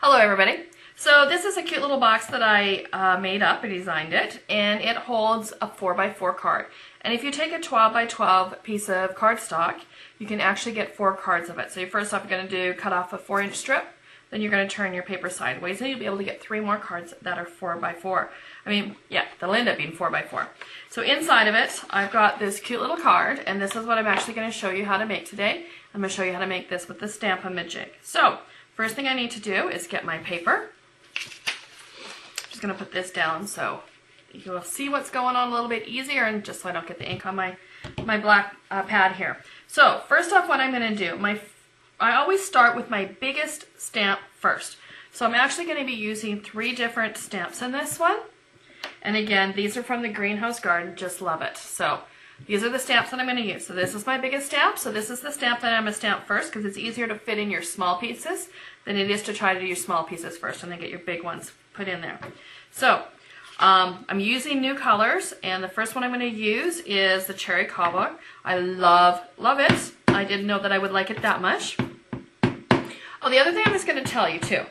Hello everybody. So this is a cute little box that I made up and designed it, and it holds a 4x4 card. And if you take a 12x12 piece of cardstock, you can actually get 4 cards of it. So first off, you're going to do cut off a 4-inch strip, then you're going to turn your paper sideways, and you'll be able to get 3 more cards that are 4x4. I mean, yeah, they'll end up being 4x4. So inside of it, I've got this cute little card, and this is what I'm actually going to show you how to make today. I'm going to show you how to make this with the Stamp-a-ma-jig. So first thing I need to do is get my paper. I'm just going to put this down so you'll see what's going on a little bit easier, and just so I don't get the ink on my black pad here. So first off, what I'm going to do, I always start with my biggest stamp first. So I'm actually going to be using 3 different stamps in this one. And again, these are from the Greenhouse Garden. Just love it. So these are the stamps that I'm going to use. So this is my biggest stamp. So this is the stamp that I'm going to stamp first, because it's easier to fit in your small pieces than it is to try to do your small pieces first and then get your big ones put in there. So I'm using new colors, and the first one I'm going to use is the Cherry Cobble. I love it. I didn't know that I would like it that much. Oh, the other thing I'm just going to tell you too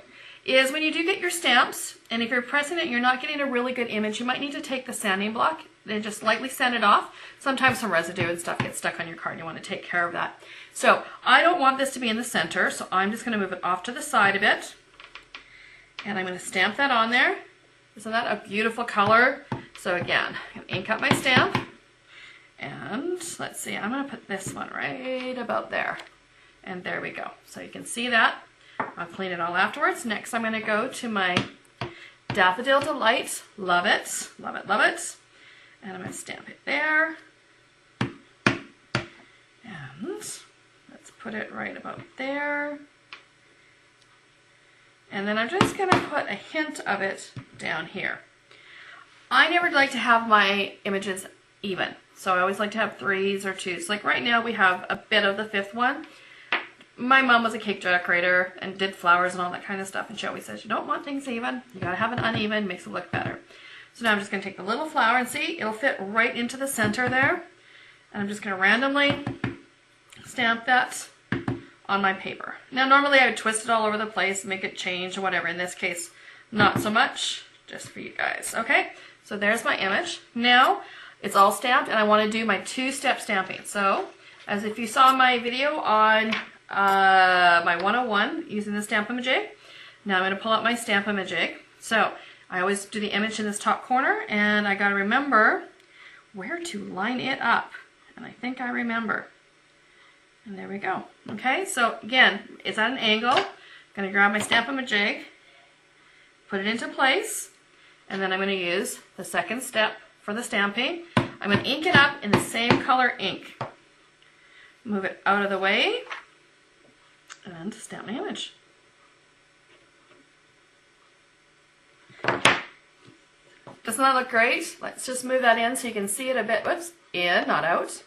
is when you do get your stamps, and if you're pressing it and you're not getting a really good image, you might need to take the sanding block and just lightly sand it off. Sometimes some residue and stuff gets stuck on your card and you want to take care of that. So I don't want this to be in the center, so I'm just going to move it off to the side a bit. And I'm going to stamp that on there. Isn't that a beautiful color? So again, I'm going to ink up my stamp. And let's see, I'm going to put this one right about there. And there we go. So you can see that. I'll clean it all afterwards. Next, I'm going to go to my Daffodil Delight. Love it. Love it, love it. And I'm going to stamp it there. And let's put it right about there. And then I'm just going to put a hint of it down here. I never like to have my images even. So I always like to have 3s or 2s. Like right now we have a bit of the 5th one. My mom was a cake decorator and did flowers and all that kind of stuff, and she always says, you don't want things even, you gotta have it uneven, makes it look better. So now I'm just gonna take the little flower, and see, it'll fit right into the center there. And I'm just gonna randomly stamp that on my paper. Now normally I would twist it all over the place, make it change or whatever. In this case, not so much, just for you guys. Okay, so there's my image. Now it's all stamped, and I wanna do my 2-step stamping. So, as if you saw my video on my 101 using the Stamp-a-ma-jig. Now I'm going to pull out my Stamp-a-ma-jig. So I always do the image in this top corner, and I got to remember where to line it up. And I think I remember. And there we go. Okay, so again, it's at an angle. I'm going to grab my Stamp-a-ma-jig, put it into place, and then I'm going to use the second step for the stamping. I'm going to ink it up in the same color ink. Move it out of the way. And stamp my image. Doesn't that look great? Let's just move that in so you can see it a bit. Whoops, in, not out.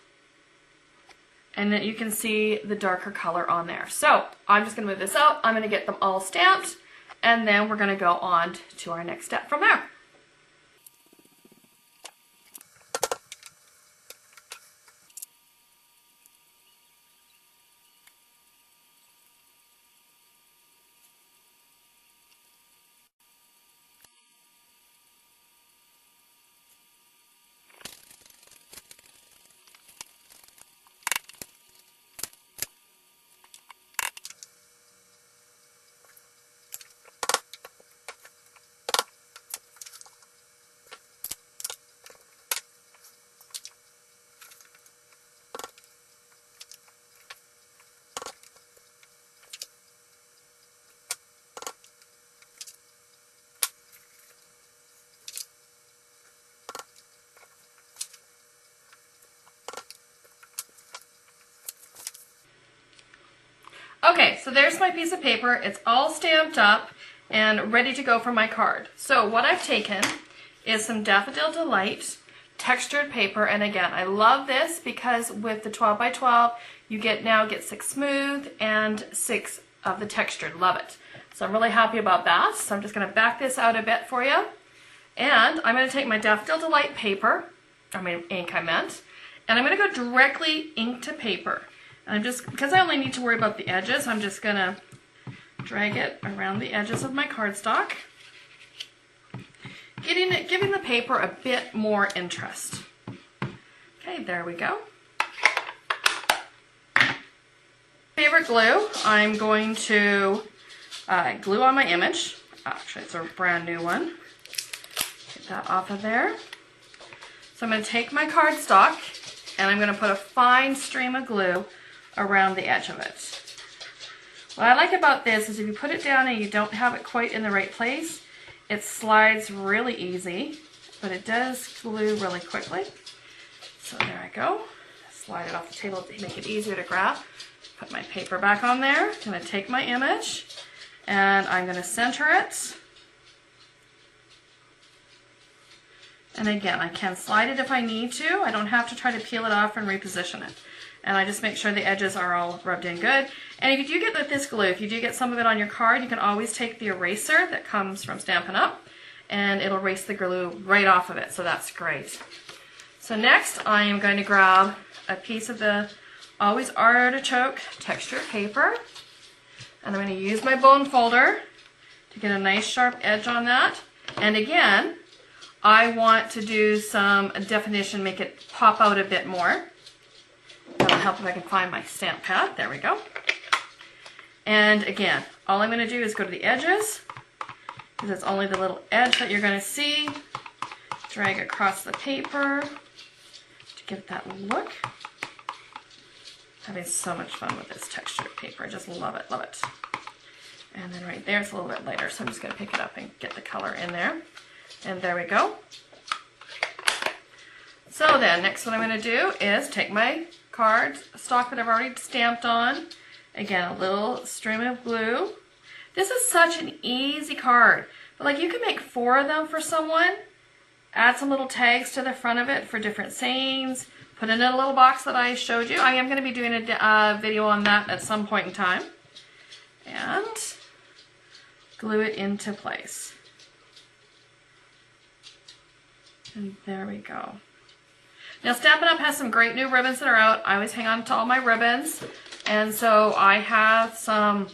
And then you can see the darker color on there. So I'm just going to move this out. I'm going to get them all stamped, and then we're going to go on to our next step from there. Okay, so there's my piece of paper. It's all stamped up and ready to go for my card. So what I've taken is some Daffodil Delight textured paper, and again, I love this because with the 12x12, you get 6 smooth and 6 of the textured. Love it. So I'm really happy about that. So I'm just going to back this out a bit for you. And I'm going to take my Daffodil Delight paper, ink I meant, and I'm going to go directly ink to paper. And I'm just, because I only need to worry about the edges, I'm just going to drag it around the edges of my cardstock, giving the paper a bit more interest. Okay, there we go. Favorite glue, I'm going to glue on my image. Actually, it's a brand new one. Get that off of there. So I'm going to take my cardstock and I'm going to put a fine stream of glue around the edge of it. What I like about this is if you put it down and you don't have it quite in the right place, it slides really easy, but it does glue really quickly. So there I go. Slide it off the table to make it easier to grab. Put my paper back on there. I'm going to take my image and I'm going to center it. And again, I can slide it if I need to. I don't have to try to peel it off and reposition it. And I just make sure the edges are all rubbed in good. And if you do get with this glue, if you do get some of it on your card, you can always take the eraser that comes from Stampin' Up! And it'll erase the glue right off of it, so that's great. So next, I am going to grab a piece of the Always Artichoke texture paper. And I'm going to use my bone folder to get a nice sharp edge on that. And again, I want to do some definition, make it pop out a bit more. That'll help if I can find my stamp pad. There we go. And again, all I'm going to do is go to the edges, because it's only the little edge that you're going to see. Drag across the paper to get that look. Having so much fun with this textured paper. I just love it, love it. And then right there, it's a little bit lighter, so I'm just going to pick it up and get the color in there. And there we go. So then, next what I'm going to do is take my card stock that I've already stamped on. Again, a little stream of glue. This is such an easy card. But like you can make 4 of them for someone. Add some little tags to the front of it for different sayings. Put it in a little box that I showed you. I am going to be doing a video on that at some point in time. And glue it into place. And there we go. Now Stampin' Up! Has some great new ribbons that are out. I always hang on to all my ribbons. And so I have some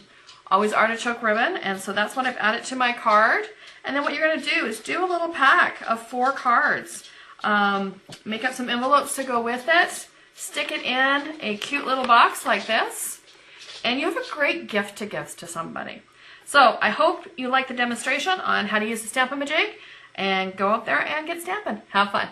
Always Artichoke ribbon. And so that's what I've added to my card. And then what you're going to do is do a little pack of 4 cards. Make up some envelopes to go with it. Stick it in a cute little box like this. And you have a great gift to give to somebody. So I hope you like the demonstration on how to use the Stamp-a-ma-jig. And go out there and get stamping. Have fun.